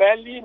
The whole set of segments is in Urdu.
1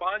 5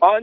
5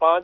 5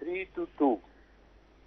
3 to 2,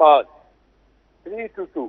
5, 3 to 2।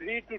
3 to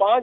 5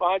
5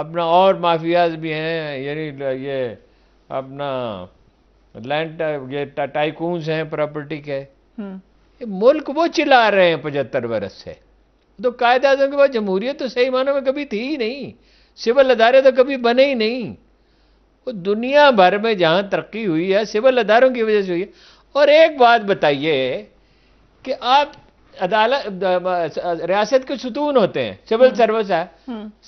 اپنا اور مافیاز بھی ہیں، یعنی یہ اپنا لینڈ یہ ٹائکونز ہیں پراپرٹی کے. یہ ملک وہ چلا رہے ہیں 75 برس سے. تو قائد اعظم کے بعد جمہوریت تو صحیح معنوں میں کبھی تھی ہی نہیں، سول ادارے تو کبھی بنے ہی نہیں. وہ دنیا بھر میں جہاں ترقی ہوئی ہے سول اداروں کی وجہ سے ہوئی ہے. اور ایک بات بتائیے کہ آپ عدالت ریاست کے ستون ہوتے ہیں، سول سروس ہے،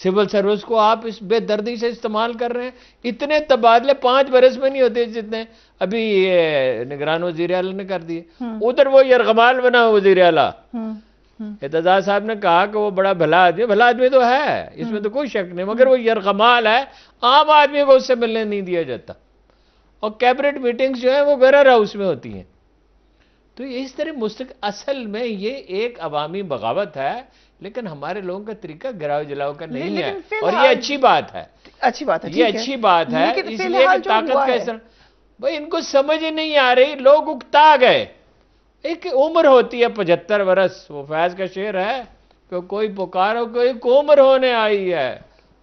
سول سروس کو آپ اس بے دردی سے استعمال کر رہے ہیں. اتنے تبادلے 5 برس میں نہیں ہوتے جتنے ابھی نگران وزیر اعلیٰ نے کر دیے. ادھر وہ یرغمال بنا وزیر اعلیٰ، اعتزاز صاحب نے کہا کہ وہ بڑا بھلا آدمی تو ہے، اس میں تو کوئی شک نہیں، مگر وہ یرغمال ہے، عام آدمی کو اس سے ملنے نہیں دیا جاتا. اور کیبنٹ میٹنگز جو ہیں وہ ویئر ہاؤس میں ہوتی ہیں. تو اس طرح اصل میں یہ ایک عوامی بغاوت ہے، لیکن ہمارے لوگوں کا طریقہ گراؤ جلاؤ کا نہیں ہے، اور یہ اچھی بات ہے. یہ اچھی بات ہے، اس لیے کہ طاقت کا اثر بھائی ان کو سمجھ ہی نہیں آ رہی. لوگ اکتا گئے. ایک عمر ہوتی ہے 75 برس، وہ فیض کا شعر ہے کہ کوئی پکارو کوئی عمر ہونے آئی ہے،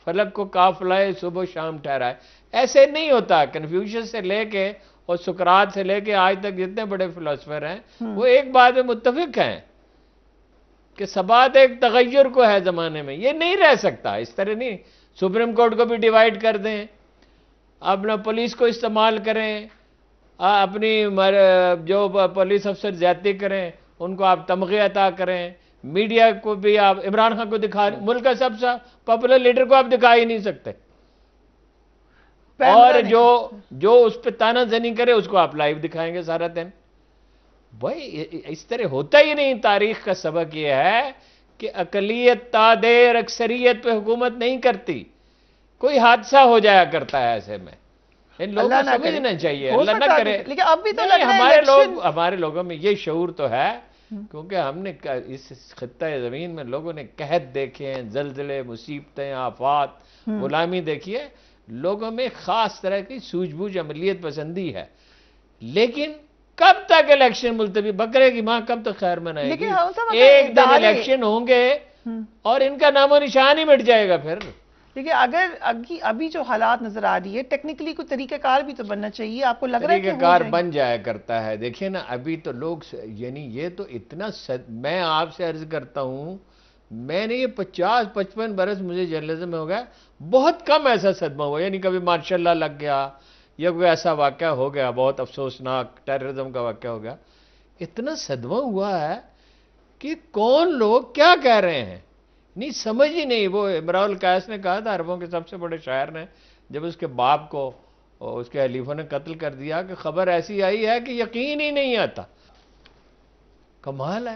فلک کو قافلہ صبح و شام ٹھہرائے. ایسے نہیں ہوتا. کنفیوشس سے لے کے اور سقراط سے لے کے آج تک جتنے بڑے فلسفر ہیں وہ ایک بات میں متفق ہیں کہ ثبات ایک تغیر کو ہے زمانے میں. یہ نہیں رہ سکتا اس طرح. نہیں سپریم کورٹ کو بھی ڈیوائیڈ کر دیں، اپنا پولیس کو استعمال کریں، اپنی جو پولیس افسر زیادتی کریں ان کو آپ تمغے عطا کریں، میڈیا کو بھی آپ عمران خان کو دکھا، ملک کا سب سے پاپولر لیڈر کو آپ دکھا ہی نہیں سکتے. اور جو اس پہ تانا زنی کرے اس کو آپ لائیو دکھائیں گے سارا دن. بھائی اس طرح ہوتا ہی نہیں. تاریخ کا سبق یہ ہے کہ اقلیت تا دیر اکثریت پہ حکومت نہیں کرتی. کوئی حادثہ ہو جایا کرتا ہے ایسے میں. ان لوگوں کو سمجھنا چاہیے، اللہ نہ کرے. لیکن اب بھی تو ہمارے لوگوں میں یہ شعور تو ہے، کیونکہ ہم نے اس خطہ زمین میں لوگوں نے قحط دیکھے ہیں، زلزلے، مصیبتیں، آفات، غلامی دیکھی ہے. لوگوں میں خاص طرح کی سوجھ بوجھ عملیت پسندی ہے. لیکن کب تک الیکشن ملتوی؟ بکرے کی ماں کب تک خیر منائے گی؟ ایک دن الیکشن ہوں گے اور ان کا نام و نشان ہی مٹ جائے گا پھر. لیکن اگر ابھی جو حالات نظر آ رہی ہے ٹیکنیکلی کوئی طریقہ کار بھی تو بننا چاہیے. آپ کو لگ رہا ہے کہ طریقہ کار بن جایا کرتا ہے. دیکھیں نا ابھی تو لوگ یعنی یہ تو اتنا میں آپ سے عرض کرتا ہوں، میں نے یہ 50-55 برس مجھے جرنلزم میں ہو گیا، بہت کم ایسا صدمہ ہوا. یعنی کبھی ماشاءاللہ لگ گیا یا کوئی ایسا واقعہ ہو گیا بہت افسوسناک ٹیررزم کا واقعہ ہو گیا. اتنا صدمہ ہوا ہے کہ کون لوگ کیا کہہ رہے ہیں نہیں سمجھ ہی نہیں. وہ امراء القیس نے کہا تھا، عربوں کے سب سے بڑے شاعر نے، جب اس کے باپ کو اس کے حلیفوں نے قتل کر دیا کہ خبر ایسی آئی ہے کہ یقین ہی نہیں آتا. کمال ہے.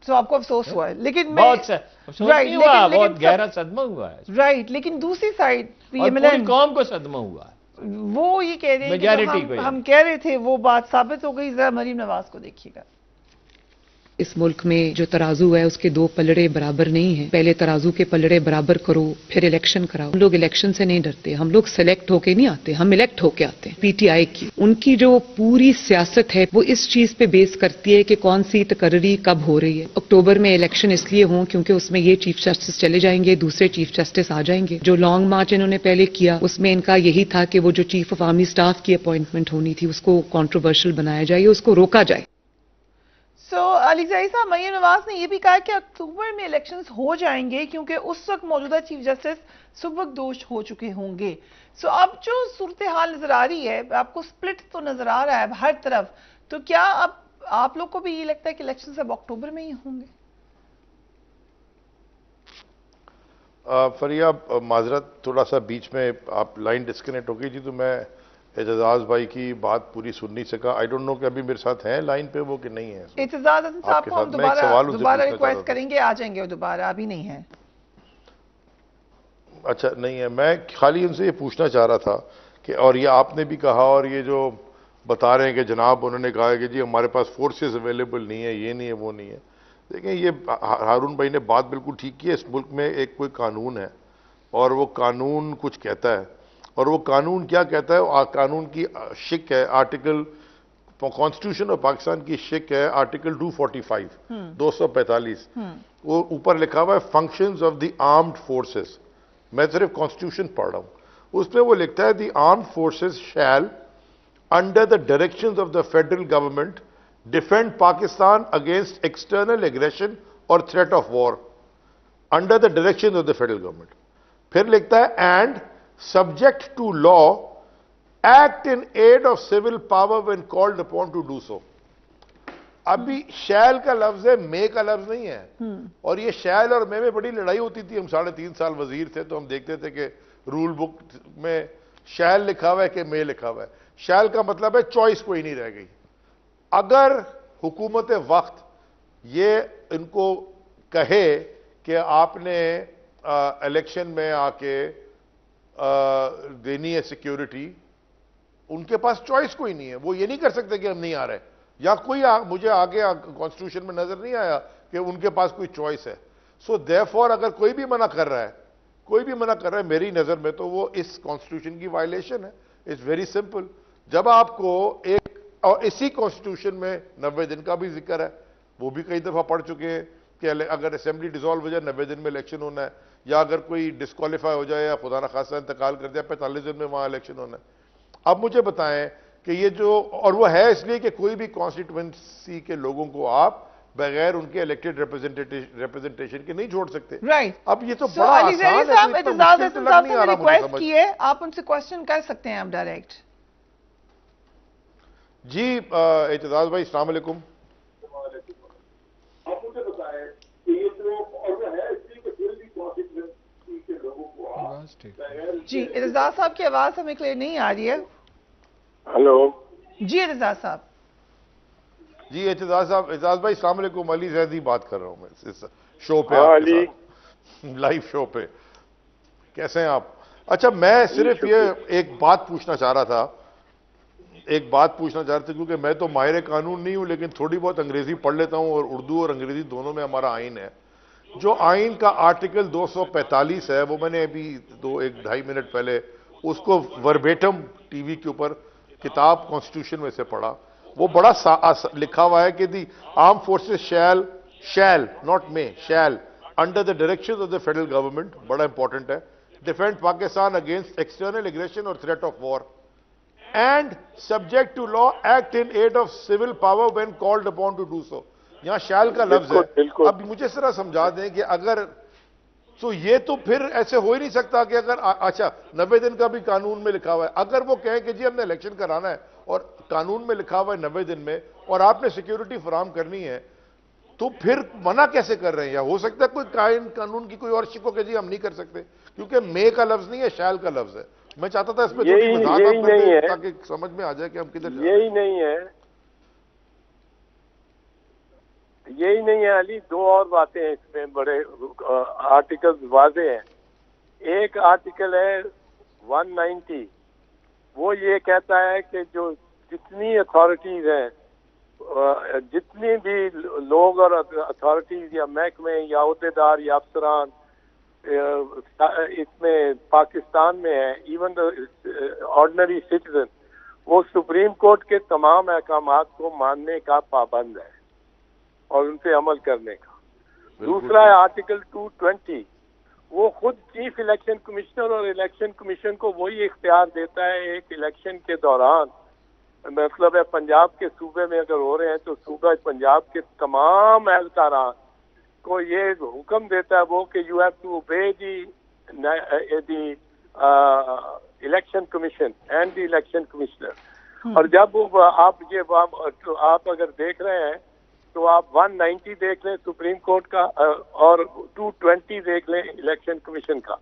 تو آپ کو افسوس ہوا ہے، لیکن بہت افسوس نہیں ہوا، بہت گہرا صدمہ ہوا ہے. رائٹ. لیکن دوسری سائڈ پوری قوم کو صدمہ ہوا ہے. وہ یہ کہہ رہے ہیں کہ ہم کہہ رہے تھے وہ بات ثابت ہو گئی. ذرا مریم نواز کو دیکھیے گا. اس ملک میں جو ترازو ہے اس کے 2 پلڑے برابر نہیں ہیں. پہلے ترازو کے پلڑے برابر کرو پھر الیکشن کراؤ. ہم لوگ الیکشن سے نہیں ڈرتے، ہم لوگ سلیکٹ ہو کے نہیں آتے، ہم الیکٹ ہو کے آتے ہیں. پی ٹی آئی کی ان کی جو پوری سیاست ہے وہ اس چیز پہ بیس کرتی ہے کہ کون سی تقرری کب ہو رہی ہے. اکتوبر میں الیکشن اس لیے ہوں کیونکہ اس میں یہ چیف جسٹس چلے جائیں گے، دوسرے چیف جسٹس آ جائیں گے. جو لانگ مارچ انہوں نے پہلے کیا اس میں ان کا یہی تھا کہ وہ جو چیف آف آرمی اسٹاف کی اپوائنٹمنٹ ہونی تھی اس کو کنٹروورشل بنایا جائے، اس کو روکا جائے. علی زئی صاحب، مریم نواز نے یہ بھی کہا کہ اکتوبر میں الیکشنز ہو جائیں گے کیونکہ اس وقت موجودہ چیف جسٹس سبکدوش ہو چکے ہوں گے. اب جو صورتحال نظر آ رہی ہے، آپ کو سپلٹ تو نظر آ رہا ہے اب ہر طرف، تو کیا اب آپ لوگ کو بھی یہ لگتا ہے کہ الیکشنز اب اکتوبر میں ہی ہوں گے؟ فریہ معذرت تھوڑا سا بیچ میں آپ لائن ڈسکنیکٹ ہو گئی تھی تو میں اعتزاز بھائی کی بات پوری سن نہیں سکا. آئی ڈونٹ نو کہ ابھی میرے ساتھ ہیں لائن پہ وہ کہ نہیں ہیں. اعتزاز حسن صاحب کو ہم دوبارہ ریکویسٹ کریں گے، آ جائیں گے وہ دوبارہ، ابھی نہیں ہیں. اچھا نہیں ہے، میں خالی ان سے یہ پوچھنا چاہ رہا تھا کہ اور یہ آپ نے بھی کہا اور یہ جو بتا رہے ہیں کہ جناب انہوں نے کہا کہ جی ہمارے پاس فورسز اویلیبل نہیں ہے، یہ نہیں ہے وہ نہیں ہے. دیکھیں یہ ہارون بھائی نے بات بالکل ٹھیک کی ہے. اس ملک میں ایک کوئی قانون ہے اور وہ قانون کچھ کہتا ہے، اور وہ قانون کیا کہتا ہے؟ قانون کی شک ہے آرٹیکل کانسٹیٹیوشن آف پاکستان کی شک ہے آرٹیکل 245 وہ اوپر لکھا ہوا ہے functions of the armed forces. میں صرف کانسٹیٹیوشن پڑھ رہا ہوں. اس میں وہ لکھتا ہے the armed forces shall under the directions of the federal government defend Pakistan against external aggression or threat of war under the directions of the federal government. پھر لکھتا ہے and subject to law act in aid of civil power when called upon to do so. ابھی شیل کا لفظ ہے, مے کا لفظ نہیں ہے. اور یہ شیل اور مے میں بڑی لڑائی ہوتی تھی. ہم 3.5 سال وزیر تھے تو ہم دیکھتے تھے کہ رول بک میں شیل لکھا ہوا ہے کہ مے لکھا ہوا ہے. شیل کا مطلب ہے چوائس کوئی نہیں رہ گئی. اگر حکومت وقت یہ ان کو کہے کہ آپ نے الیکشن میں آ کے دینی ہے سیکیورٹی, ان کے پاس چوائس کوئی نہیں ہے. وہ یہ نہیں کر سکتے کہ ہم نہیں آ رہے, یا کوئی مجھے آگے کانسٹیٹیوشن میں نظر نہیں آیا کہ ان کے پاس کوئی چوائس ہے. سو دیرفور اگر کوئی بھی منع کر رہا ہے میری نظر میں تو وہ اس کانسٹیٹیوشن کی وائلیشن ہے. It's very simple. جب آپ کو ایک, اور اسی کانسٹیٹیوشن میں 90 دن کا بھی ذکر ہے, وہ بھی کئی دفعہ پڑھ چکے ہیں کہ اگر اسمبلی ڈیزالو ہو جائے 90 دن میں الیکشن ہونا ہے, یا اگر کوئی ڈسکوالیفائی ہو جائے یا خدا نخواستہ انتقال کر دیا 45 دن میں وہاں الیکشن ہونا ہے. اب مجھے بتائیں کہ یہ جو, اور وہ ہے اس لیے کہ کوئی بھی کانسٹیٹوئنسی کے لوگوں کو آپ بغیر ان کے الیکٹڈ ریپرزنٹیشن کے نہیں چھوڑ سکتے. رائٹ. اب یہ تو بڑا آسان ہے, صاحب اعتزاز احسن صاحب نے ریکویسٹ کی ہے, آپ ان سے کوشچن کر سکتے ہیں آپ ڈائریکٹ. جی اعتزاز بھائی السلام علیکم. جی اعتزاز صاحب کی آواز ہمیں کلیئر نہیں آ رہی ہے. ہلو. جی اعتزاز صاحب. جی اعتزاز صاحب, اعتزاز بھائی السلام علیکم. علی زیدی بات کر رہا ہوں میں اس شو پہ, علی لائیو شو پہ. کیسے ہیں آپ؟ اچھا میں صرف یہ ایک بات پوچھنا چاہ رہا تھا کیونکہ میں تو ماہر قانون نہیں ہوں, لیکن تھوڑی بہت انگریزی پڑھ لیتا ہوں, اور اردو اور انگریزی دونوں میں ہمارا آئین ہے. جو آئین کا آرٹیکل 245 ہے, وہ میں نے ابھی 1-2.5 منٹ پہلے اس کو وربیٹم ٹی وی کے اوپر کتاب کانسٹیٹیوشن میں سے پڑھا. وہ بڑا لکھا ہوا ہے کہ the arm forces shall not may, shall under the direction of the federal government, بڑا امپورٹنٹ ہے, defend Pakistan against external aggression or threat of war and subject to law act in aid of civil power when called upon to do so. یہاں شیل کا لفظ ہے. اب مجھے ذرا سمجھا دیں کہ اگر تو یہ تو پھر ایسے ہو ہی نہیں سکتا کہ اگر اچھا 90 دن کا بھی قانون میں لکھا ہوا ہے, اگر وہ کہیں کہ جی ہم نے الیکشن کرانا ہے اور قانون میں لکھا ہوا ہے 90 دن میں, اور آپ نے سیکیورٹی فراہم کرنی ہے, تو پھر منع کیسے کر رہے ہیں؟ یا ہو سکتا ہے کوئی قانون کی کوئی اور شکو کہ جی ہم نہیں کر سکتے, کیونکہ مے کا لفظ نہیں ہے, شیل کا لفظ ہے. میں چاہتا تھا اس پہ تھوڑی وضاحت آپ کر دیں تاکہ سمجھ میں آ جائے کہ ہم کدھر جا رہے ہیں. یہی نہیں ہے علی. 2 اور باتیں ہیں اس میں, بڑے آرٹیکل واضح ہیں. ایک آرٹیکل ہے 190, وہ یہ کہتا ہے کہ جو جتنی اتھارٹیز ہیں, جتنی بھی لوگ اور اتھارٹیز یا محکمے یا عہدیدار یا افسران اس میں پاکستان میں ہیں, ایون آرڈنری سٹیزن, وہ سپریم کورٹ کے تمام احکامات کو ماننے کا پابند ہے اور ان پہ عمل کرنے کا. دوسرا ہے آرٹیکل 220, وہ خود چیف الیکشن کمشنر اور الیکشن کمیشن کو وہی اختیار دیتا ہے ایک الیکشن کے دوران, مطلب ہے پنجاب کے صوبے میں اگر ہو رہے ہیں تو صوبہ پنجاب کے تمام اہلکاران کو یہ حکم دیتا ہے وہ کہ you have to obey the election commission and the election commissioner. اور جب آپ اگر دیکھ رہے ہیں تو آپ 190 دیکھ لیں سپریم کورٹ کا, اور 220 دیکھ لیں الیکشن کمیشن کا.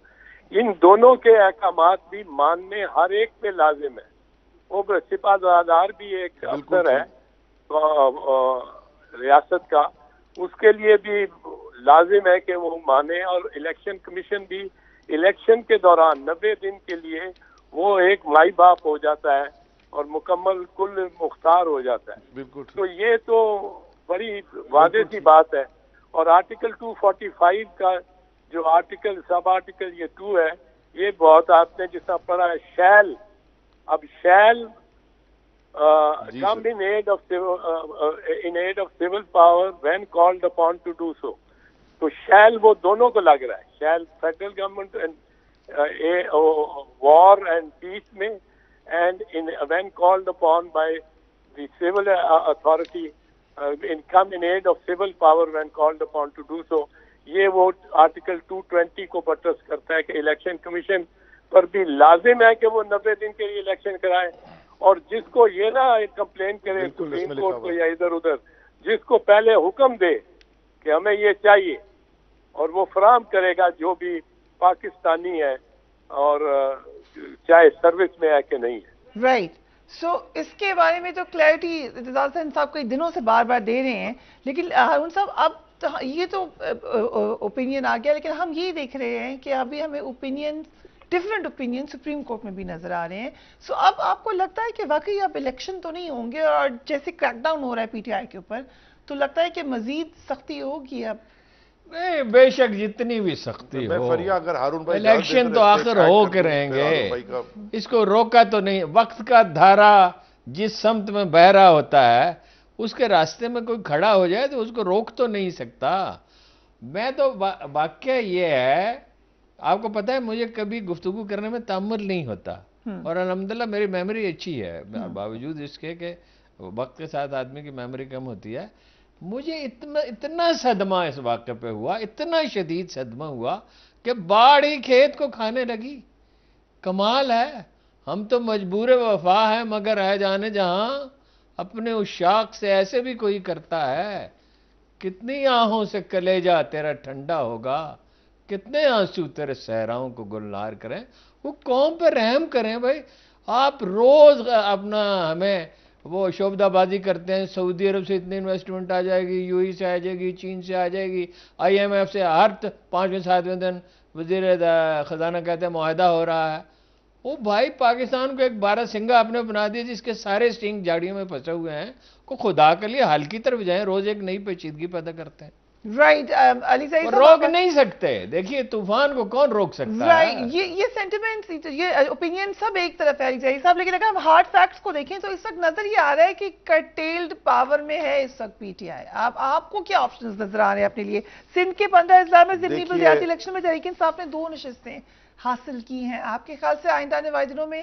ان دونوں کے احکامات بھی ماننے ہر ایک پہ لازم ہے. وہ سپاہ سالار بھی ایک افسر ہے ریاست کا, اس کے لیے بھی لازم ہے کہ وہ مانے, اور الیکشن کمیشن بھی الیکشن کے دوران 90 دن کے لیے وہ ایک مائی باپ ہو جاتا ہے اور مکمل کل مختار ہو جاتا ہے. بالکل. تو یہ تو بڑی واضح سی بات ہے. اور آرٹیکل 245 کا جو آرٹیکل سب آرٹیکل یہ 2 ہے, یہ بہت آپ نے جس طرح پڑھا ہے شیل. اب shell come in aid of civil power when called upon to do so. تو شیل وہ دونوں کو لگ رہا ہے, shell federal government war and peace mein, and when called upon by the civil authority, come in aid of civil power when called upon to do so. یہ وہ آرٹیکل 220 کو بٹرس کرتا ہے کہ الیکشن کمیشن پر بھی لازم ہے کہ وہ 90 دن کے لیے الیکشن کرائے، اور جس کو یہ نہ کمپلین کرے سپریم کورٹ کو یا ادھر ادھر، جس کو پہلے حکم دے کہ ہمیں یہ چاہیے اور وہ فراہم کرے گا جو بھی پاکستانی ہے، اور چاہے سروس میں ہے کہ نہیں ہے. رائٹ. سو اس کے بارے میں تو کلیئرٹی اعتزاز حسین صاحب کئی دنوں سے بار بار دے رہے ہیں، لیکن ہارون صاحب اب یہ تو اوپینین آ گیا، لیکن ہم یہ دیکھ رہے ہیں کہ ابھی ہمیں ڈفرینٹ اوپینین سپریم کورٹ میں بھی نظر آ رہے ہیں. سو اب آپ کو لگتا ہے کہ واقعی اب الیکشن تو نہیں ہوں گے، اور جیسے کریک ڈاؤن ہو رہا ہے پی ٹی آئی کے اوپر، تو لگتا ہے کہ مزید سختی ہوگی اب؟ نہیں، بے شک جتنی بھی سختی ہو، الیکشن تو آخر ہو کے رہیں گے، اس کو روکا تو نہیں. وقت کا دھارا جس سمت میں بہہ رہا ہوتا ہے، اس کے راستے میں کوئی کھڑا ہو جائے تو اس کو روک تو نہیں سکتا. میں تو واقعہ یہ ہے، آپ کو پتہ ہے مجھے کبھی گفتگو کرنے میں تأمل نہیں ہوتا، اور الحمدللہ میری میموری اچھی ہے، باوجود اس کے کہ وقت کے ساتھ آدمی کی میموری کم ہوتی ہے. مجھے اتنا صدمہ اس واقعے پہ ہوا، اتنا شدید صدمہ ہوا کہ باڑ ہی کھیت کو کھانے لگی. کمال ہے، ہم تو مجبور وفا ہیں، مگر ہے جانے جہاں اپنے عشاق سے ایسے بھی کوئی کرتا ہے. کتنی آہوں سے کلیجہ تیرا ٹھنڈا ہوگا، کتنے آنسو تیرے صحراؤں کو گلنار کریں. وہ قوم پہ رحم کریں بھائی. آپ روز اپنا ہمیں وہ شعبدہ بازی کرتے ہیں، سعودی عرب سے اتنی انویسٹمنٹ آ جائے گی، یو ای سے آ جائے گی، چین سے آ جائے گی، آئی ایم ایف سے ہر 5ویں 7ویں دن وزیر خزانہ کہتے ہیں معاہدہ ہو رہا ہے. وہ بھائی پاکستان کو ایک 12 سنگا آپ نے بنا دیا جس کے سارے سٹنگ جاڑیوں میں پھنسے ہوئے ہیں. کو خدا کے لیے حل کی طرف جائیں، روز ایک نئی پیچیدگی پیدا کرتے ہیں. رائٹ. علی سعید روک نہیں سکتے. دیکھیے طوفان کو کون روک سکتا ہے؟ یہ سینٹیمنٹ، یہ اوپینین سب ایک طرف ہے علی سعید صاحب، لیکن اگر ہم ہارڈ فیکٹس کو دیکھیں تو اس وقت نظر یہ آ رہا ہے کہ کرٹیلڈ پاور میں ہے اس وقت پی ٹی آئی. آپ کو کیا آپشنز نظر آ رہے ہیں اپنے لیے؟ سندھ کے 15 اضلاع میں ضمنی بلدیاتی الیکشن میں تحریک انصاف نے 2 نشستیں حاصل کی ہیں. آپ کے خیال سے آئندہ آنے والے دنوں میں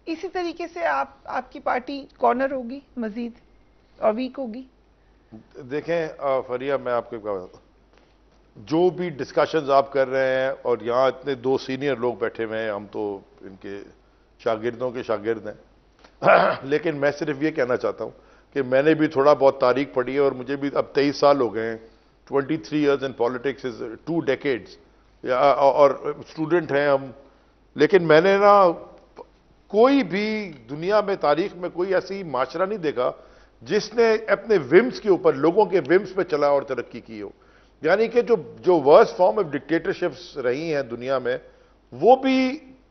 اسی طریقے سے آپ کی پارٹی کارنر ہوگی مزید اور ویک ہوگی؟ دیکھیں فریہ، میں آپ کو کیا بتاتا ہوں، جو بھی ڈسکشنز آپ کر رہے ہیں، اور یہاں اتنے 2 سینئر لوگ بیٹھے ہوئے ہیں، ہم تو ان کے شاگردوں کے شاگرد ہیں، لیکن میں صرف یہ کہنا چاہتا ہوں کہ میں نے بھی تھوڑا بہت تاریخ پڑھی ہے، اور مجھے بھی اب 23 سال ہو گئے ہیں. 23 years in politics is 2 decades، اور اسٹوڈنٹ ہیں ہم. لیکن میں نے نا کوئی بھی دنیا میں تاریخ میں کوئی ایسی معاشرہ نہیں دیکھا جس نے اپنے ومز کے اوپر، لوگوں کے ومز پہ چلا اور ترقی کی ہو. یعنی کہ جو ورسٹ فارم آف ڈکٹیٹرشپس رہی ہیں دنیا میں، وہ بھی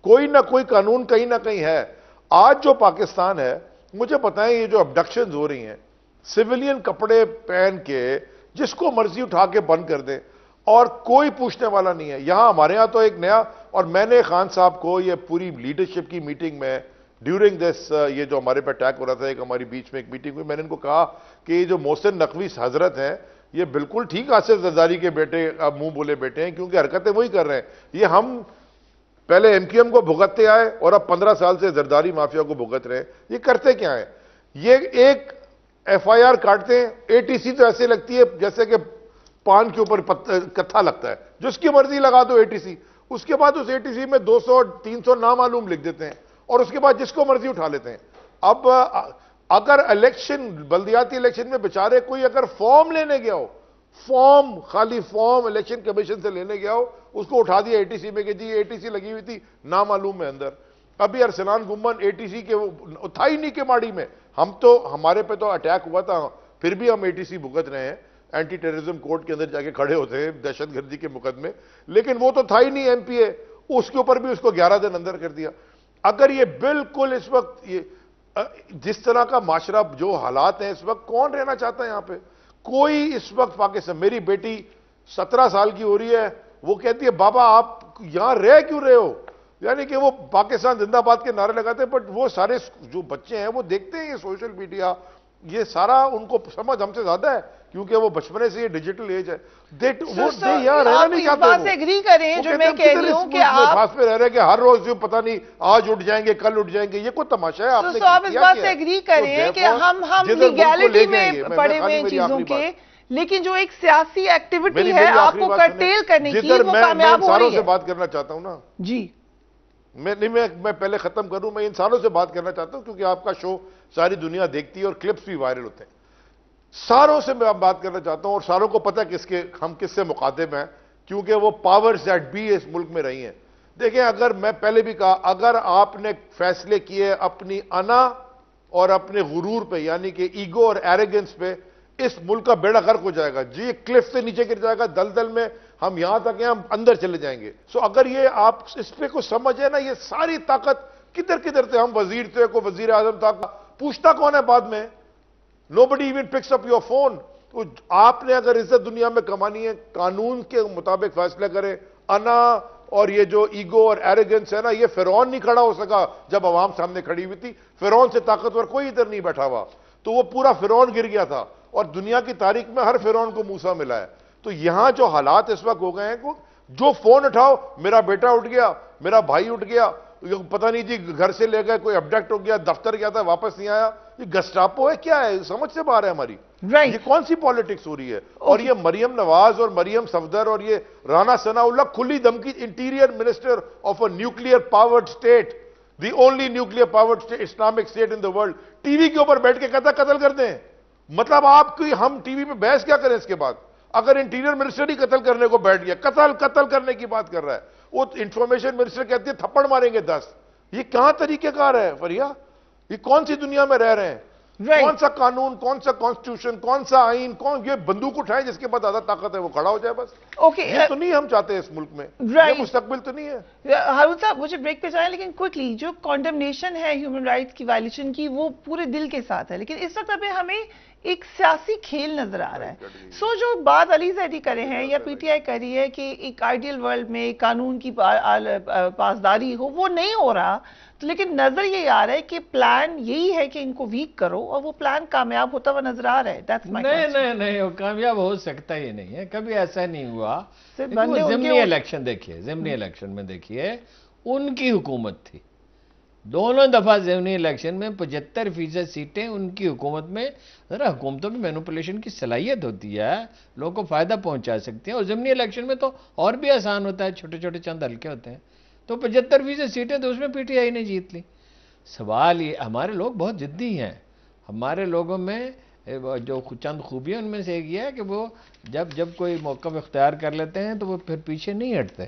کوئی نہ کوئی قانون کہیں نہ کہیں ہے. آج جو پاکستان ہے، مجھے بتائیں یہ جو ابڈکشنز ہو رہی ہیں، سویلین کپڑے پہن کے جس کو مرضی اٹھا کے بند کر دیں اور کوئی پوچھنے والا نہیں ہے. یہاں ہمارے ہاں تو ایک نیا، اور میں نے خان صاحب کو یہ پوری لیڈرشپ کی میٹنگ میں ڈیورنگ دس، یہ جو ہمارے پہ اٹیک ہو رہا تھا، ایک ہماری بیچ میں ایک میٹنگ ہوئی، میں نے ان کو کہا کہ یہ جو محسن نقوی حضرت ہیں، یہ بالکل ٹھیک آصف زرداری کے بیٹے، اب منہ بولے بیٹے ہیں، کیونکہ حرکتیں وہی کر رہے ہیں. یہ ہم پہلے ایم کیو ایم کو بھگتتے آئے اور اب 15 سال سے زرداری مافیا کو بھگت رہے ہیں. یہ کرتے کیا ہیں؟ یہ ایک ایف آئی آر کاٹتے ہیں، اے ٹی سی تو ایسے لگتی ہے جیسے کہ پان کے اوپر کتھا لگتا ہے، جس کی مرضی لگا دو اے ٹی سی. اس کے بعد اس اے ٹی سی میں 200 300 نامعلوم لکھ دیتے ہیں، اور اس کے بعد جس کو مرضی اٹھا لیتے ہیں. اب اگر الیکشن، بلدیاتی الیکشن میں بیچارے کوئی اگر فارم لینے گیا ہو، خالی فارم الیکشن کمیشن سے لینے گیا ہو، اس کو اٹھا دیا اے ٹی سی میں کہ جی اے ٹی سی لگی ہوئی تھی نامعلوم میں اندر. ابھی ارسلان گمن اے ٹی سی کے تھا ہی نہیں کہ ماڑی میں. ہمارے پہ تو اٹیک ہوا تھا، پھر بھی ہم اے ٹی سی بھگت رہے ہیں، اینٹی ٹیررزم کورٹ کے اندر جا کے کھڑے ہوتے ہیں دہشت گردی کے مقدمے، لیکن وہ تو تھا ہی نہیں ایم پی اے. اس کے اوپر بھی اس کو 11 دن اندر کر دیا. اگر یہ بالکل اس وقت جس طرح کا معاشرہ، جو حالات ہیں اس وقت، کون رہنا چاہتا ہے یہاں پہ؟ کوئی اس وقت پاکستان، میری بیٹی 17 سال کی ہو رہی ہے، وہ کہتی ہے بابا آپ یہاں رہ کیوں رہے ہو؟ یعنی کہ وہ پاکستان زندہ باد کے نعرے لگاتے ہیں، بٹ وہ سارے جو بچے ہیں وہ دیکھتے ہیں یہ سوشل میڈیا یہ سارا ان کو سمجھ ہم سے زیادہ ہے کیونکہ وہ بچپنے سے یہ ڈیجیٹل ایج ہے. آپ اس بات سے اگری کریں جو میں کہہ رہی ہوں کہ آپ خاص پہ رہ رہے کہ ہر روز جو پتہ نہیں آج اٹھ جائیں گے کل اٹھ جائیں گے, یہ کوئی تماشا ہے. آپ اس بات سے اگری کریں کہ ہم لیگیلٹی میں پڑے ہوئے ان چیزوں کے, لیکن جو ایک سیاسی ایکٹیویٹی ہے آپ کو کرٹیل کرنے کی وہ کامیاب ہو رہی ہے. میں بات کرنا چاہتا ہوں نا جی, میں پہلے ختم کروں. میں انسانوں سے بات کرنا چاہتا ہوں کیونکہ آپ کا شو ساری دنیا دیکھتی ہے اور کلپس بھی وائرل ہوتے ہیں. ساروں سے میں بات کرنا چاہتا ہوں اور ساروں کو پتہ ہے ہم کس سے مخاطب ہیں کیونکہ وہ پاورز دیٹ بی اس ملک میں رہی ہیں. دیکھیں, اگر میں پہلے بھی کہا, اگر آپ نے فیصلے کیے اپنی انا اور اپنے غرور پہ یعنی کہ ایگو اور ایریگنس پہ, اس ملک کا بیڑا غرق ہو جائے گا. جی کلف سے نیچے گر جائے گا, دلدل میں ہم یہاں تک ہیں, ہم اندر چلے جائیں گے. سو اگر یہ آپ اس پہ کچھ سمجھے نا, یہ ساری طاقت کدھر تھے. ہم وزیر تھے, کوئی وزیر اعظم تھا, پوچھتا کون ہے بعد میں؟ Nobody even picks up your phone. تو آپ نے اگر عزت دنیا میں کمانی ہے, قانون کے مطابق فیصلے کرے. انا اور یہ جو ایگو اور ایریگنس ہے نا, یہ فرعون نہیں کھڑا ہو سکا جب عوام سامنے کھڑی ہوئی تھی. فرعون سے طاقتور کوئی ادھر نہیں بیٹھا ہوا, تو وہ پورا فرعون گر گیا تھا. اور دنیا کی تاریخ میں ہر فرعون کو موسیٰ ملا ہے. تو یہاں جو حالات اس وقت ہو گئے ہیں, جو فون اٹھاؤ, میرا بیٹا اٹھ گیا, میرا بھائی اٹھ گیا, پتہ نہیں جی گھر سے لے گئے, کوئی ابڈکٹ ہو گیا, دفتر گیا تھا واپس نہیں آیا. یہ گسٹاپو ہے کیا ہے؟ سمجھ سے باہر ہے ہماری. یہ کون سی پالیٹکس ہو رہی ہے؟ اور یہ مریم نواز اور مریم صفدر اور یہ رانا ثناء اللہ کھلی دھمکی, interior minister of a nuclear powered state, the only nuclear powered Islamic state in the world, T V کے اوپر بیٹھ کے کہتا قتل کر دیں. مطلب آپ کی ہم ٹی وی پہ بحث کیا کریں اس کے بعد؟ اگر انٹیریئر منسٹر ہی قتل کرنے کو بیٹھ گیا, قتل کرنے کی بات کر رہا ہے, وہ انفارمیشن منسٹر کہتے ہیں تھپڑ ماریں گے 10. یہ کہاں طریقہ کار ہے فریا؟ یہ کون سی دنیا میں رہ رہے ہیں؟ کون سا قانون, کون سا کانسٹیٹیوشن, کون سا آئین, یہ بندوق اٹھائے جس کے پاس زیادہ طاقت ہے وہ کھڑا ہو جائے بس. یہ تو نہیں ہم چاہتے اس ملک میں, یہ مستقبل تو نہیں ہے. ہارون صاحب مجھے بریک پہ جائیں, لیکن کوئکلی جو کانڈمنیشن ہے ہیومن رائٹس کی وائلیشن کی وہ پورے دل کے ساتھ ہے, لیکن اس وقت ابھی ہمیں ایک سیاسی کھیل نظر آ رہا ہے. جو بات علی زیدی کرے ہیں یا پی ٹی آئی کر رہی ہے کہ ایک آئیڈیل ورلڈ میں قانون کی پاسداری ہو, وہ نہیں ہو رہا. لیکن نظر یہ آ رہا ہے کہ پلان یہی ہے کہ ان کو ویک کرو, اور وہ پلان کامیاب ہوتا ہوا نظر آ رہا ہے. نہیں, وہ کامیاب ہو سکتا ہی نہیں ہے, کبھی ایسا نہیں ہوا. ضمنی الیکشن دیکھیے, ضمنی الیکشن میں دیکھیے, ان کی حکومت تھی. دونوں دفعہ ضمنی الیکشن میں 75% سیٹیں ان کی حکومت میں. ذرا حکومتوں کی مینوپولیشن کی صلاحیت ہوتی ہے, لوگوں کو فائدہ پہنچا سکتے ہیں. اور ضمنی الیکشن میں تو اور بھی آسان ہوتا ہے, چھوٹے چھوٹے چند حلقے ہوتے ہیں. تو 75% سیٹیں تو اس میں پی ٹی آئی نے جیت لی. سوال یہ, ہمارے لوگ بہت جدی ہیں. ہمارے لوگوں میں جو چند خوبیاں ان میں سے ایک یہ ہے کہ وہ جب کوئی موقف اختیار کر لیتے ہیں تو وہ پھر پیچھے نہیں ہٹتے.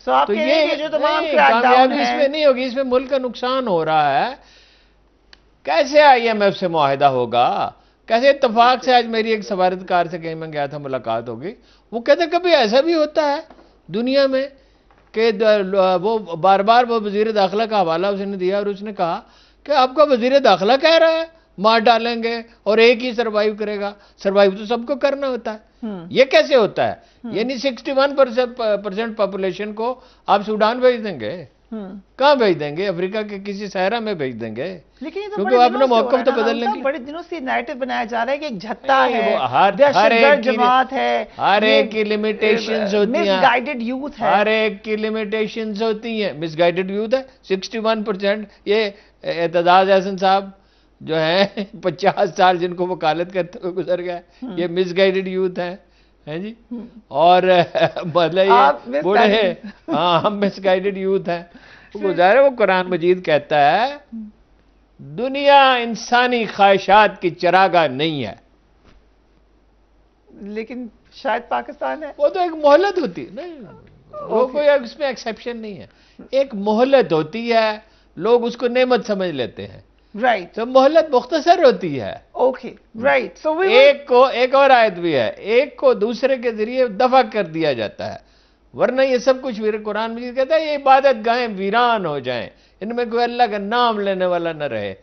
تو یہ جو تمام کامیابی اس میں نہیں ہوگی, اس میں ملک کا نقصان ہو رہا ہے. کیسے IMF سے معاہدہ ہوگا؟ کیسے اتفاق سے؟ آج میری ایک سفارتکار سے کہیں میں گیا تھا, ملاقات ہوگی, وہ کہتے کبھی ایسا بھی ہوتا ہے دنیا میں کہ وہ بار بار وہ وزیر داخلہ کا حوالہ اس نے دیا اور اس نے کہا کہ آپ کا وزیر داخلہ کہہ رہا ہے مار ڈالیں گے اور ایک ہی سروائیو کرے گا. سروائیو تو سب کو کرنا ہوتا ہے. یہ کیسے ہوتا ہے؟ یعنی 61% پاپولیشن کو آپ سوڈان بھیج دیں گے؟ کہاں بھیج دیں گے؟ افریقہ کے کسی صحرا میں بھیج دیں گے, کیونکہ وہ اپنا موقف تو بدل لیں گے. بڑے دنوں سے نیریٹو بنایا جا رہا ہے کہ ایک جھتا ہے, ہر ایک جماعت ہے, ہر ایک کی لمیٹیشنز ہوتی ہیں, مس گائیڈڈ یوتھ ہے, ہر ایک کی لمیٹیشنز ہوتی ہیں. مس گائیڈڈ یوتھ ہے 61%. یہ اعتزاز احسن صاحب جو ہیں 50 سال جن کو وکالت کرتے ہوئے گزر گئے, یہ مس گائیڈڈ یوتھ ہیں جی. اور مطلب یہ بوڑھے ہیں, ہاں ہم مس گائیڈڈ یوتھ ہیں. گزارے وہ قرآن مجید کہتا ہے دنیا انسانی خواہشات کی چراگاہ نہیں ہے, لیکن شاید پاکستان ہے. وہ تو ایک مہلت ہوتی ہے, نہیں وہ کوئی اس میں ایکسیپشن نہیں ہے. ایک مہلت ہوتی ہے, لوگ اس کو نعمت سمجھ لیتے ہیں. رائٹ, تو مہلت مختصر ہوتی ہے. Okay right. سو ایک اور آیت بھی ہے, ایک کو دوسرے کے ذریعے دفع کر دیا جاتا ہے, ورنہ یہ سب کچھ قرآن مجید کہتا ہے یہ عبادت گاہیں ویران ہو جائیں, ان میں کوئی اللہ کا نام لینے والا نہ رہے,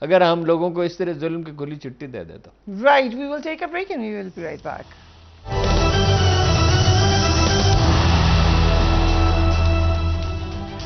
اگر ہم لوگوں کو اس طرح ظلم کی کھلی چھٹی دے دے تو. Right, we will take a break and we will be right back.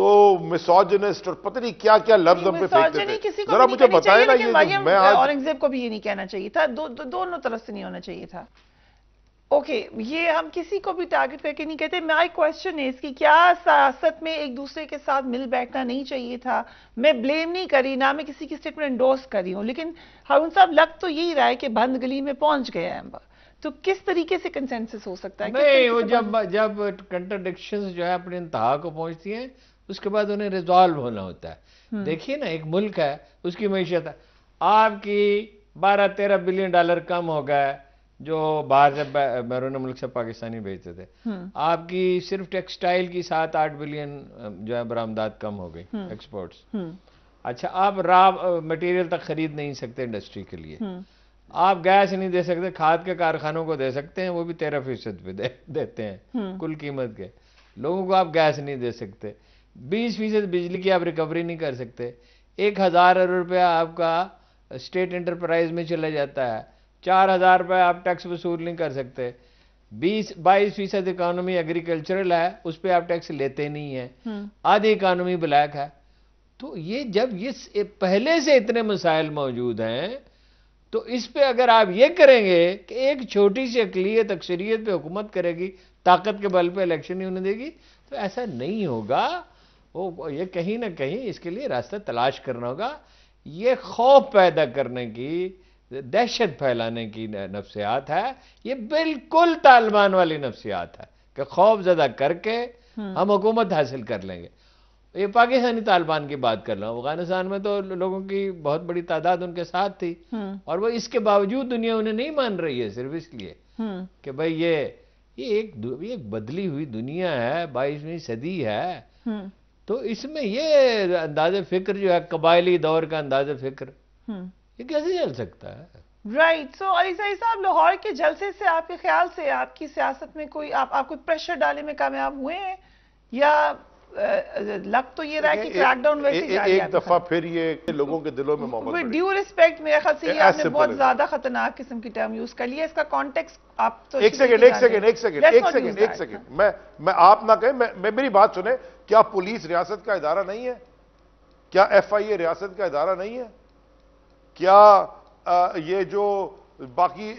تو مسوجنسٹ اور پتہ نہیں کیا کیا لفظ ہم پہ پھینکتے تھے. ذرا مجھے بتائیں نا یہ میں اورنگزیب کو بھی یہ نہیں کہنا چاہیے تھا, دونوں طرف سے نہیں ہونا چاہیے تھا. اوکے, یہ ہم کسی کو بھی ٹارگٹ کر کے نہیں کہتے. مائی کوشچن ہے اس کی, کیا سیاست میں ایک دوسرے کے ساتھ مل بیٹھنا نہیں چاہیے تھا؟ میں بلیم نہیں کری, نہ میں کسی کی اسٹیٹمنٹ انڈورس کر رہی ہوں, لیکن ہارون صاحب لگ تو یہی رہا ہے کہ بند گلی میں پہنچ گیا ہے. تو کس طریقے سے کنسنسس ہو سکتا ہے؟ نہیں, وہ جب کنٹرڈکشنز جو ہے اپنے انتہا کو پہنچتی ہیں اس کے بعد انہیں ریزالو ہونا ہوتا ہے. دیکھیے نا, ایک ملک ہے, اس کی معیشت ہے, آپ کی 12-13 بلین ڈالر کم ہو گئے جو باہر سے بیرون ملک سے پاکستانی بھیجتے تھے. آپ کی صرف ٹیکسٹائل کی 7-8 بلین جو ہے برآمدات کم ہو گئی, ایکسپورٹس. اچھا, آپ را مٹیریل تک خرید نہیں سکتے انڈسٹری کے لیے, آپ گیس نہیں دے سکتے, کھاد کے کارخانوں کو دے سکتے ہیں, وہ بھی 13% پہ دیتے ہیں کل قیمت کے. لوگوں کو آپ گیس نہیں دے سکتے, 20% بجلی کی آپ ریکوری نہیں کر سکتے, 1000 ارب روپیہ آپ کا اسٹیٹ انٹرپرائز میں چلا جاتا ہے, 4000 روپے آپ ٹیکس وصول نہیں کر سکتے, 22% اکانومی ایگریکلچرل ہے, اس پہ آپ ٹیکس لیتے نہیں ہیں, آدھی اکانومی بلیک ہے. تو یہ جب یہ پہلے سے اتنے مسائل موجود ہیں, تو اس پہ اگر آپ یہ کریں گے کہ ایک چھوٹی سی اقلیت اکثریت پہ حکومت کرے گی, طاقت کے بل پہ الیکشن نہیں ہونے دے گی, تو ایسا نہیں ہوگا. وہ یہ کہیں نہ کہیں اس کے لیے راستہ تلاش کرنا ہوگا. یہ خوف پیدا کرنے کی, دہشت پھیلانے کی نفسیات ہے, یہ بالکل طالبان والی نفسیات ہے کہ خوف زدہ کر کے ہم حکومت حاصل کر لیں گے. یہ پاکستانی طالبان کی بات کر رہا ہوں, افغانستان میں تو لوگوں کی بہت بڑی تعداد ان کے ساتھ تھی, اور وہ اس کے باوجود دنیا انہیں نہیں مان رہی ہے, صرف اس لیے کہ بھئی یہ ایک بدلی ہوئی دنیا ہے, 22ویں صدی ہے. تو اس میں یہ انداز فکر جو ہے قبائلی دور کا انداز فکر, یہ کیسے چل سکتا ہے؟ رائٹ. سو علی سعید صاحب, لاہور کے جلسے سے آپ کے خیال سے آپ کی سیاست میں کوئی آپ کوئی پریشر ڈالنے میں کامیاب ہوئے ہیں, یا لگ تو یہ رہا ہے کہ کریک ڈاؤن ویسے ہی جاری ہے؟ ایک دفعہ پھر یہ لوگوں کے دلوں میں محبت ود ڈیو ریسپیکٹ, میرے خیال سے یہ آپ نے بہت زیادہ خطرناک قسم کی ٹرم یوز کر لیا. اس کا کانٹیکسٹ آپ تو ایک سیکنڈ میں آپ نہ کہیں, میں میری بات سنیں. کیا پولیس ریاست کا ادارہ نہیں ہے؟ کیا ایف آئی اے ریاست کا ادارہ نہیں ہے؟ کیا یہ جو باقی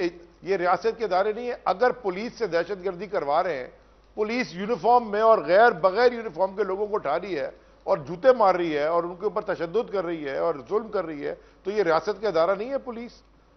یہ ریاست کے ادارے نہیں ہیں؟ اگر پولیس سے دہشت گردی کروا رہے ہیں, پولیس یونیفارم میں اور بغیر یونیفارم کے لوگوں کو اٹھا رہی ہے اور جوتے مار رہی ہے اور ان کے اوپر تشدد کر رہی ہے اور ظلم کر رہی ہے, تو یہ ریاست کا ادارہ نہیں ہے پولیس؟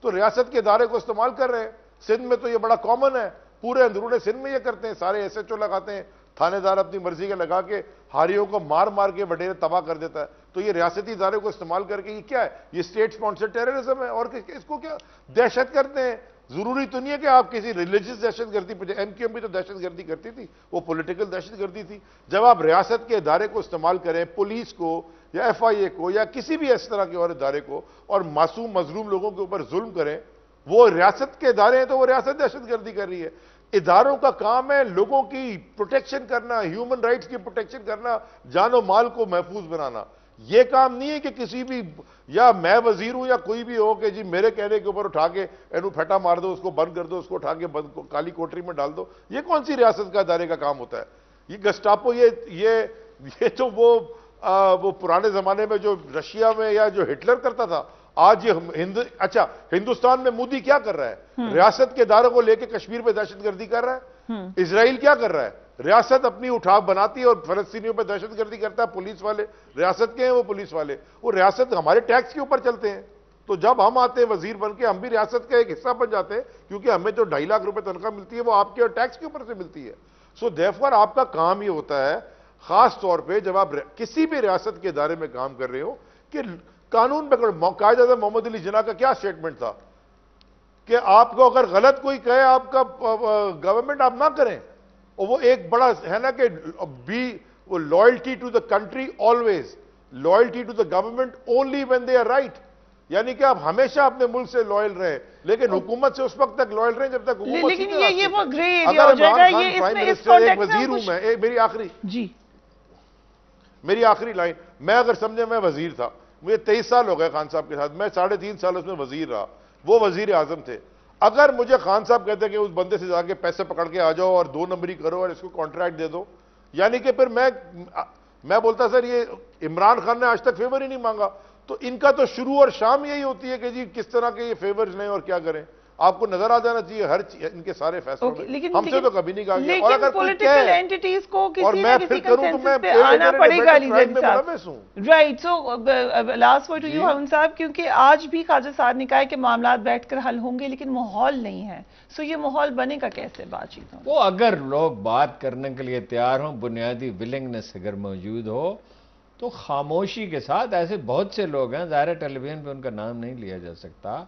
تو ریاست کے ادارے کو استعمال کر رہے ہیں. سندھ میں تو یہ بڑا کامن ہے, پورے اندرون سندھ میں یہ کرتے ہیں, سارے ایس ایچ او لگاتے ہیں, تھانے دار اپنی مرضی کے لگا کے ہاریوں کو مار مار کے وڈیرے تباہ کر دیتا ہے. تو یہ ریاستی ادارے کو استعمال کر کے یہ کیا ہے؟ یہ اسٹیٹ سپانسر ٹیررزم ہے. اور اس کو کیا دہشت کرتے ہیں؟ ضروری تو نہیں ہے کہ آپ کسی ریلیجس دہشت گردی پہ, ایم کیو ایم بھی تو دہشت گردی کرتی تھی, وہ پولیٹیکل دہشت گردی تھی. جب آپ ریاست کے ادارے کو استعمال کریں, پولیس کو یا ایف آئی اے کو یا کسی بھی اس طرح کے اور ادارے کو, اور معصوم مظلوم لوگوں کے اوپر ظلم کریں, وہ ریاست کے ادارے ہیں تو وہ ریاست دہشت گردی کر رہی ہے. اداروں کا کام ہے لوگوں کی پروٹیکشن کرنا, ہیومن رائٹس کی پروٹیکشن کرنا, جان و مال کو محفوظ بنانا. یہ کام نہیں ہے کہ کسی بھی, یا میں وزیر ہوں یا کوئی بھی ہو, کہ جی میرے کہنے کے اوپر اٹھا کے اینو پھٹا مار دو, اس کو بند کر دو, اس کو اٹھا کے کالی کوٹری میں ڈال دو. یہ کون سی ریاست کا ادارے کا کام ہوتا ہے؟ یہ گسٹاپو, یہ تو وہ پرانے زمانے میں جو رشیا میں یا جو ہٹلر کرتا تھا, آج یہ اچھا ہندوستان میں مودی کیا کر رہا ہے؟ ریاست کے اداروں کو لے کے کشمیر پہ دہشت گردی کر رہا ہے. اسرائیل کیا کر رہا ہے؟ ریاست اپنی اٹھا بناتی ہے اور فلسطینیوں پہ دہشت گردی کرتا ہے. پولیس والے ریاست کے ہیں, وہ پولیس والے, وہ ریاست ہمارے ٹیکس کے اوپر چلتے ہیں. تو جب ہم آتے ہیں وزیر بن کے, ہم بھی ریاست کا ایک حصہ بن جاتے ہیں, کیونکہ ہمیں جو 2.5 لاکھ روپے تنخواہ ملتی ہے وہ آپ کے ٹیکس کے اوپر سے ملتی ہے. سو دیرفور آپ کا کام یہ ہوتا ہے, خاص طور پہ جب آپ کسی بھی ریاست کے ادارے میں کام کر رہے ہو, کہ قانون پہ قائد اعظم محمد علی جناح کا کیا اسٹیٹمنٹ تھا کہ آپ کو اگر غلط کوئی کہے آپ کا گورنمنٹ, آپ نہ کریں. اور وہ ایک بڑا ہے نا کہ وہ loyalty to the country always, loyalty to the government only when they are right. یعنی کہ آپ ہمیشہ اپنے ملک سے لائل رہیں, لیکن حکومت سے اس وقت تک لائل رہیں جب تک حکومت. لیکن یہ وہ گرے ایریا ہو جائے گا. یہ اس میں اس ایک وزیر ہوں میں, میری آخری لائن, میں اگر سمجھے میں وزیر تھا, مجھے 23 سال ہو گئے خان صاحب کے ساتھ, میں 3.5 سال اس میں وزیر رہا, وہ وزیر اعظم تھے. اگر مجھے خان صاحب کہتے کہ اس بندے سے جا کے پیسے پکڑ کے آ جاؤ اور 2 نمبری کرو اور اس کو کانٹریکٹ دے دو, یعنی کہ پھر میں میں بولتا سر یہ عمران خان نے آج تک فیور ہی نہیں مانگا. تو ان کا تو شروع اور شام یہی ہوتی ہے کہ جی کس طرح کے یہ فیورز لیں اور کیا کریں. آپ کو نظر آ جانا چاہیے ہر ان کے سارے فیصلوں میں. ہم سے تو کبھی نہیں کہا گیا. اور اگر پولیٹیکل اینٹیٹیز کو اور کسی میں نہ پھر کسی کروں تو میں کنسنسس پہ آنا پڑے گا علی Zaidi sahab. Sahab right. So last word to you Haroon sahab, کیونکہ آج بھی خواجہ صاحب نے کہا ہے کہ معاملات بیٹھ کر حل ہوں گے لیکن ماحول نہیں ہے. سو یہ ماحول بنے گا کیسے بات چیت؟ وہ اگر لوگ بات کرنے کے لیے تیار ہوں, بنیادی ولنگنس اگر موجود ہو, تو خاموشی کے ساتھ ایسے بہت سے لوگ ہیں, ظاہر ٹیلی ویژن پہ ان کا نام نہیں لیا جا سکتا,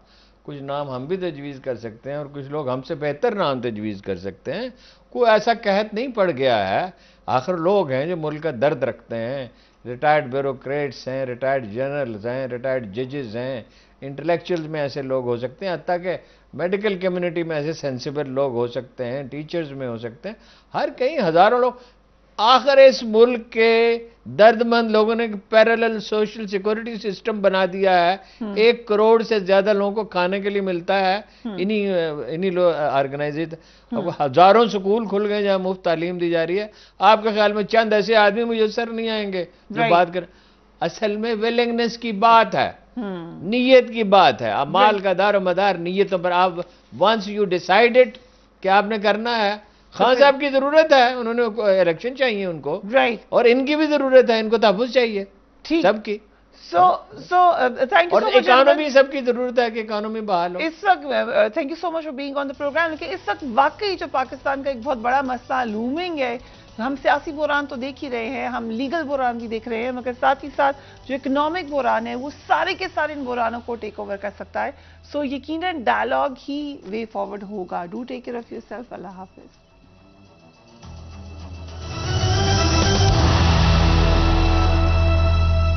کچھ نام ہم بھی تجویز کر سکتے ہیں اور کچھ لوگ ہم سے بہتر نام تجویز کر سکتے ہیں. کوئی ایسا قحط نہیں پڑ گیا ہے. آخر لوگ ہیں جو ملک کا درد رکھتے ہیں, ریٹائرڈ بیوروکریٹس ہیں, ریٹائرڈ جنرلز ہیں, ریٹائرڈ ججز ہیں, انٹلیکچوئلز میں ایسے لوگ ہو سکتے ہیں, حتیٰ کہ میڈیکل کمیونٹی میں ایسے سینسیبل لوگ ہو سکتے ہیں, ٹیچرز میں ہو سکتے ہیں, ہر کہیں ہزاروں لوگ. آخر اس ملک کے درد مند لوگوں نے پیرالل سوشل سیکورٹی سسٹم بنا دیا ہے. 1 کروڑ سے زیادہ لوگوں کو کھانے کے لیے ملتا ہے انہی آرگنائزیشن. ہزاروں سکول کھل گئے جہاں مفت تعلیم دی جا رہی ہے. آپ کے خیال میں چند ایسے آدمی میسر نہیں آئیں گے جو بات کریں؟ اصل میں ولنگنس کی بات ہے, نیت کی بات ہے. اعمال کا دار و مدار نیتوں پر. آپ ونس یو ڈیسائیڈڈ کہ آپ نے کرنا ہے. خان صاحب کی ضرورت ہے, انہوں نے الیکشن چاہیے ان کو, اور ان کی بھی ضرورت ہے, ان کو تحفظ چاہیے سب کی. تھینک یو اور اکانومی سب کی ضرورت ہے کہ اکانومی بحال ہو. اس وقت thank you so much for being on the program. لیکن اس وقت واقعی جو پاکستان کا ایک بہت بڑا مسئلہ لومنگ ہے, ہم سیاسی بحران تو دیکھ ہی رہے ہیں, ہم لیگل بحران بھی دیکھ رہے ہیں, مگر ساتھ ہی ساتھ جو اکنامک بحران ہے وہ سارے کے سارے ان بحرانوں کو ٹیک اوور کر سکتا ہے. سو یقیناً ڈائلاگ ہی وے فارورڈ ہوگا. Do take care of yourself. Allah حافظ.